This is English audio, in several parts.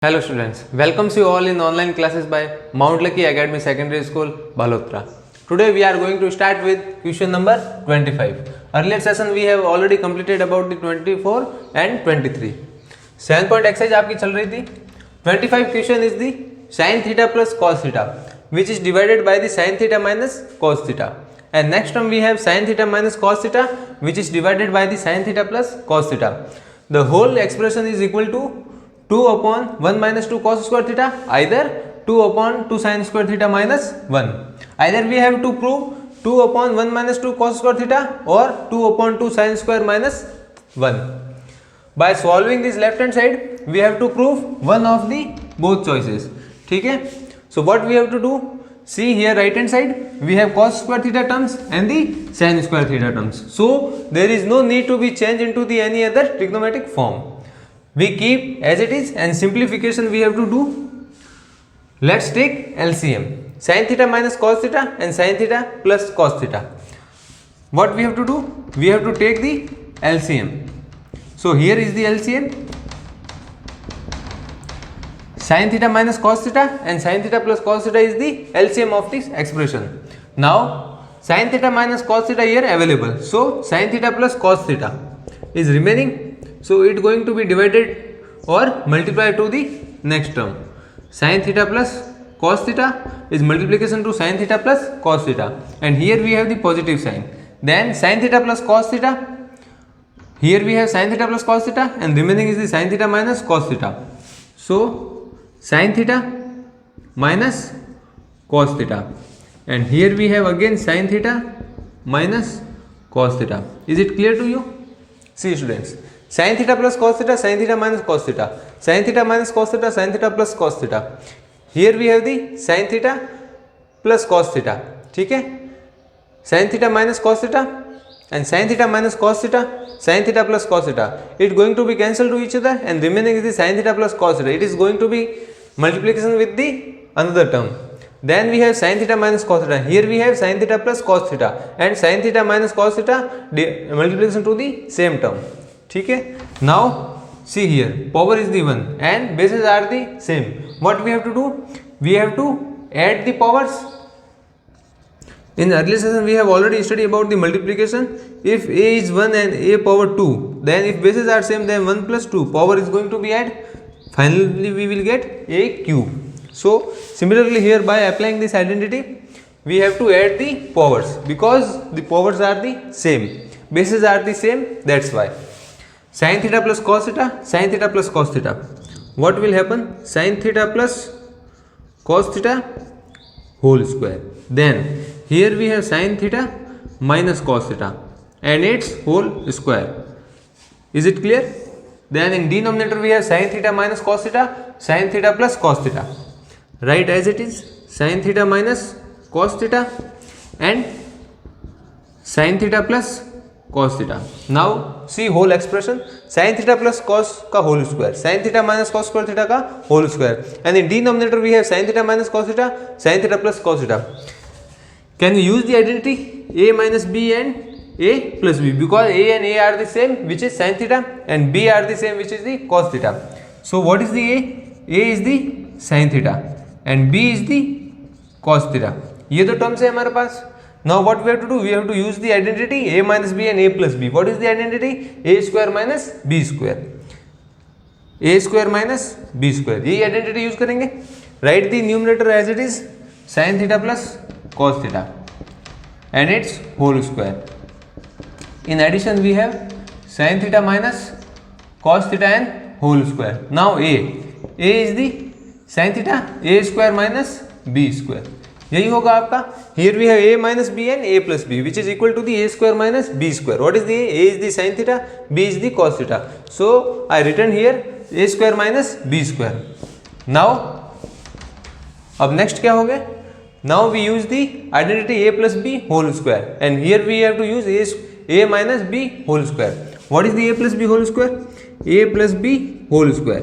Hello students, welcomes you all in online classes by Mount Lucky Academy Secondary School, Balotra. Today we are going to start with question number 25. Earlier session we have already completed about the 24 and 23. 7 point exercise आपकी चल रही थी. 25 question is the sin theta plus cos theta, which is divided by the sin theta minus cos theta. And next term we have sin theta minus cos theta, which is divided by the sin theta plus cos theta. The whole expression is equal to 2 upon 1 minus 2 cos square theta, either 2 upon 2 sin square theta minus 1. Either we have to prove 2 upon 1 minus 2 cos square theta or 2 upon 2 sin square minus 1. By solving this left hand side, we have to prove one of the both choices. ठीक है? So what we have to do? See here right hand side, we have cos square theta terms and the sin square theta terms. So there is no need to be changed into the any other trigonometric form. We keep as it is and simplification we have to do. Let's take LCM. Sin theta minus cos theta and sin theta plus cos theta. What we have to do? We have to take the LCM. So here is the LCM. Sin theta minus cos theta and sin theta plus cos theta is the LCM of this expression. Now sin theta minus cos theta here available. So sin theta plus cos theta is remaining. So it going to be divided or multiplied to the next term. Sin theta plus cos theta is multiplication to sin theta plus cos theta, and here we have the positive sign. Then sin theta plus cos theta, here we have sin theta plus cos theta, and remaining is the sin theta minus cos theta. So sin theta minus cos theta, and here we have again sin theta minus cos theta. Is it clear to you? See students, sin theta plus cos theta, sin theta minus cos theta, sin theta minus cos theta, sin theta plus cos theta. Here we have the sin theta plus cos theta. ठीक है? Sin theta minus cos theta and sin theta minus cos theta, sin theta plus cos theta. It going to be cancelled to each other, and remaining is the sin theta plus cos theta. It is going to be multiplication with the another term. Then we have sin theta minus cos theta. Here we have sin theta plus cos theta and sin theta minus cos theta multiplication to the same term. ठीक है? Now see here, power is the 1 and bases are the same. What we have to do? We have to add the powers. In the earlier session we have already studied about the multiplication. If a is 1 and a power 2, then if bases are same, then 1 plus 2 power is going to be added. Finally we will get a cube. So similarly here, by applying this identity, we have to add the powers because the powers are the same, bases are the same. That's why sin theta plus cos theta, sin theta plus cos theta. What will happen? Sin theta plus cos theta whole square. Then here we have sin theta minus cos theta and its whole square. Is it clear? Then in denominator we have sin theta minus cos theta, sin theta plus cos theta. Write as it is, sin theta minus cos theta and sin theta plus cos theta. Now see whole expression, sin theta plus cos का whole square, sin theta minus cos square theta का whole square, and in denominator we have sin theta minus cos theta, sin theta plus cos theta. Can we use the identity a minus b and a plus b, because a and a are the same, which is sin theta, and b are the same, which is the cos theta. So what is the a? A is the sin theta and b is the cos theta. ये दो terms है हमारे पास. Now what we have to do? We have to use the identity a minus b and a plus b. What is the identity? A square minus b square. A square minus b square. यही identity use करेंगे. Write the numerator as it is, sin theta plus cos theta and its whole square. In addition we have sin theta minus cos theta and whole square. Now a is the sin theta, a square minus b square. यही होगा आपका. Here we have a minus b and a plus b, which is equal to the a square minus b square. What is the a? A is the sin theta, b is the cos theta. So I written here a square minus b square. Now अब next क्या हो गया? Now we use the identity a plus b whole square, and here we have to use a minus b whole square. What is the a plus b whole square? A plus b whole square.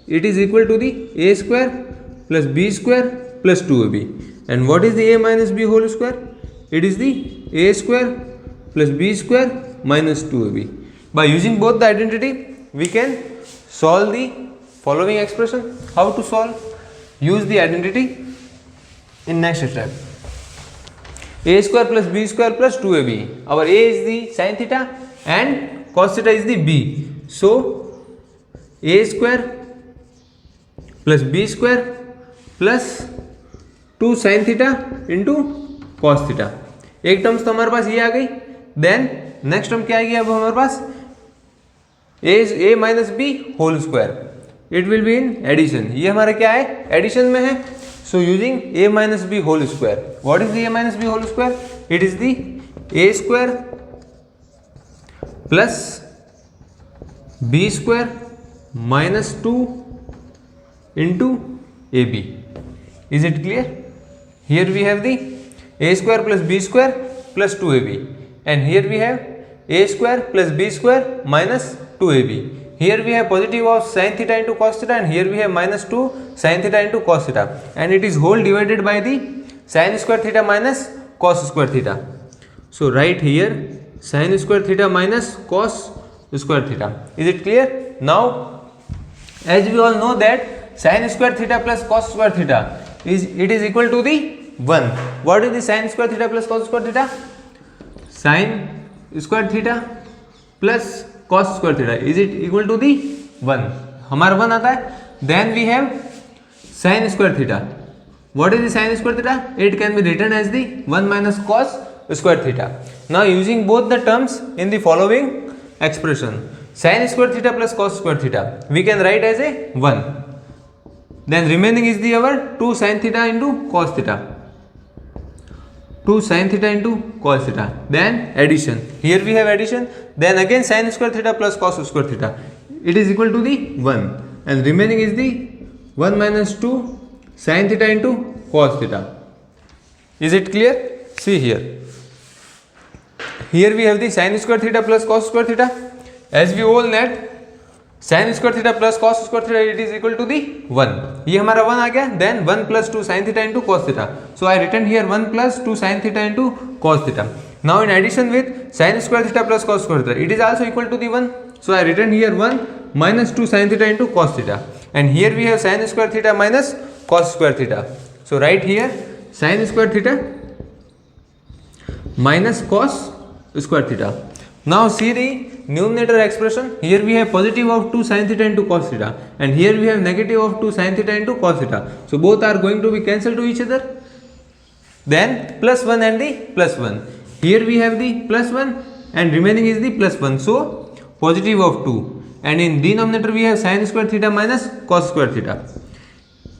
It is equal to the a square plus b square plus 2ab. And what is the a minus b whole square? It is the a square plus b square minus 2ab. By using both the identity, we can solve the following expression. How to solve? Use the identity in next step. A square plus b square plus 2ab. Our a is the sin theta and cos theta is the b. So a square plus b square plus 2 sin theta into cos theta. एक terms तो हमारे पास ये आ गई. Then next term क्या आएगी अब हमारे पास? a minus b whole square. It will be in addition. ये हमारा क्या है? एडिशन में है. So using a minus b whole square. What is the a minus b whole square? It is the a square plus b square minus 2 into ab. Is it clear? Here we have the a square plus b square plus 2ab, and here we have a square plus b square minus 2ab. Here we have positive of sin theta into cos theta, and here we have minus 2 sin theta into cos theta, and it is whole divided by the sin square theta minus cos square theta. So write here sin square theta minus cos square theta. Is it clear? Now as we all know that sin square theta plus cos square theta is equal to the 1. What is the sin square theta plus cos square theta? Sin square theta plus cos square theta is it equal to the 1? हमारा 1 आता है. Then we have sin square theta. What is the sin square theta? It can be written as the 1 minus cos square theta. Now using both the terms in the following expression, sin square theta plus cos square theta we can write as a 1. Then remaining is the our 2 sin theta into cos theta. 2 sin theta into cos theta. Then addition. Here we have addition. Then again sin square theta plus cos square theta. It is equal to the 1. And remaining is the 1 minus 2 sin theta into cos theta. Is it clear? See here. Here we have the sin square theta plus cos square theta. As we all know, sin square theta plus cos square theta it is equal to the 1. ये हमारा 1 आ गया. Then 1 plus 2 sin theta into cos theta. So I written here 1 plus 2 sin theta into cos theta. Now in addition with sin square theta plus cos square theta, it is also equal to the 1. So I written here 1 minus 2 sin theta into cos theta. And here we have sin square theta minus cos square theta. So write here sin square theta minus cos square theta. Now see the numerator expression. Here we have positive of 2 sin theta into cos theta, and here we have negative of 2 sin theta into cos theta. So both are going to be cancelled to each other. Then plus 1 and the plus 1. Here we have the plus 1 and remaining is the plus 1. So positive of 2, and in denominator we have sin square theta minus cos square theta.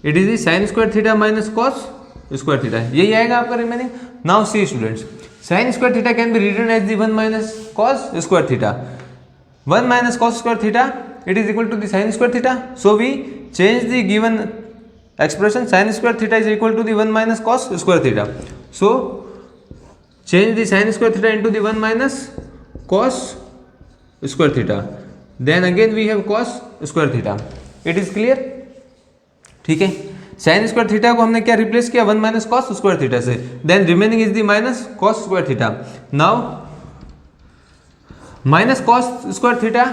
It is the sin square theta minus cos square theta. यही आएगा आपका remaining. Now see students, sin square theta can be written as the 1 minus cos square theta. 1 minus cos square theta it is equal to the sin square theta. So we change the given expression. Sin square theta is equal to the 1 minus cos square theta. So change the sin square theta into the 1 minus cos square theta. Then again we have cos square theta. It is clear? ठीक है. Sine square theta को हमने क्या replace किया? 1 minus cos square theta से. Then remaining is the minus cos square theta. Now minus cos square theta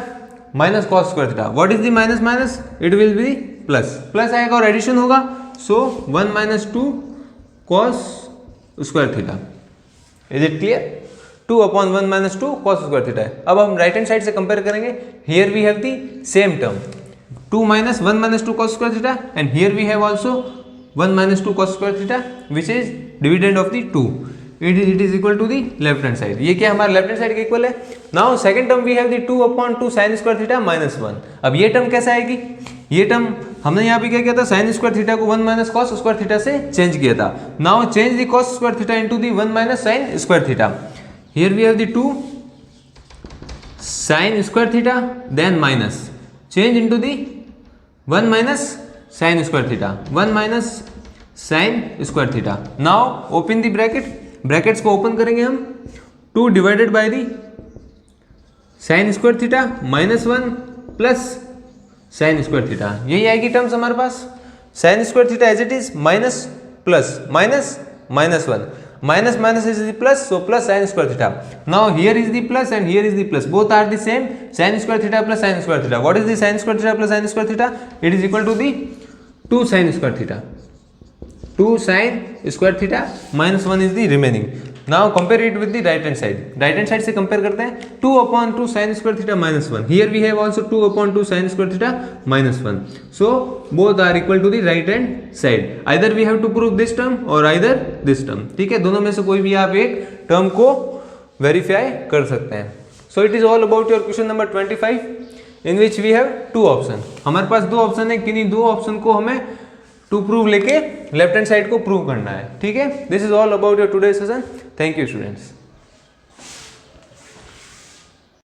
minus cos square theta. What is the minus minus? It will be plus. Plus आएगा और addition होगा. So 1 minus 2 cos square theta. Is it clear? 2 upon 1 minus 2 cos square theta है. अब हम right hand side से compare करेंगे. Here we have the same term 2 minus 1 minus 2 cos square theta, and here we have also 1 minus 2 cos square theta which is dividend of the 2. It is equal to the left hand side. ये क्या हमारा left hand side के equal है. Now second term we have the 2 upon 2 sin square theta minus 1. अब ये term कैसे आएगी? ये टर्म हमने यहाँ पे क्या किया था? sin square theta को 1 minus cos square theta से चेंज किया था. Now change the cos square theta into the 1 minus sin square theta. Here we have the 2 sin square theta then minus change into the 1 minus sin square theta. 1 minus sin square theta. Now open the bracket. Brackets को open करेंगे हम. 2 divided by the sin square theta minus 1 plus sin square theta. यही आएगी terms हमारे पास. sin square theta as it is minus plus minus minus 1. minus minus is the plus, so plus sin square theta. Now here is the plus and here is the plus, both are the same, sin square theta plus sin square theta. What is the sin square theta plus sin square theta? It is equal to the 2 sin square theta. 2 sin square theta minus 1 is the remaining. Now compare it with the right hand side. Right hand side से compare करते हैं, 2 upon 2 sin square theta minus 1. Here we have also 2 upon 2 sin square theta minus 1. So both are equal to the right hand side. Either we have to prove this term or either this term. ठीक है, दोनों में से कोई भी आप एक term को verify कर सकते हैं. So it is all about your question number 25 in which we have 2 option. हमारे पास 2 option है, किन्हीं 2 option को हमें टू प्रूव लेके लेफ्ट हैंड साइड को प्रूव करना है. ठीक है, this is all about your today session. Thank you students.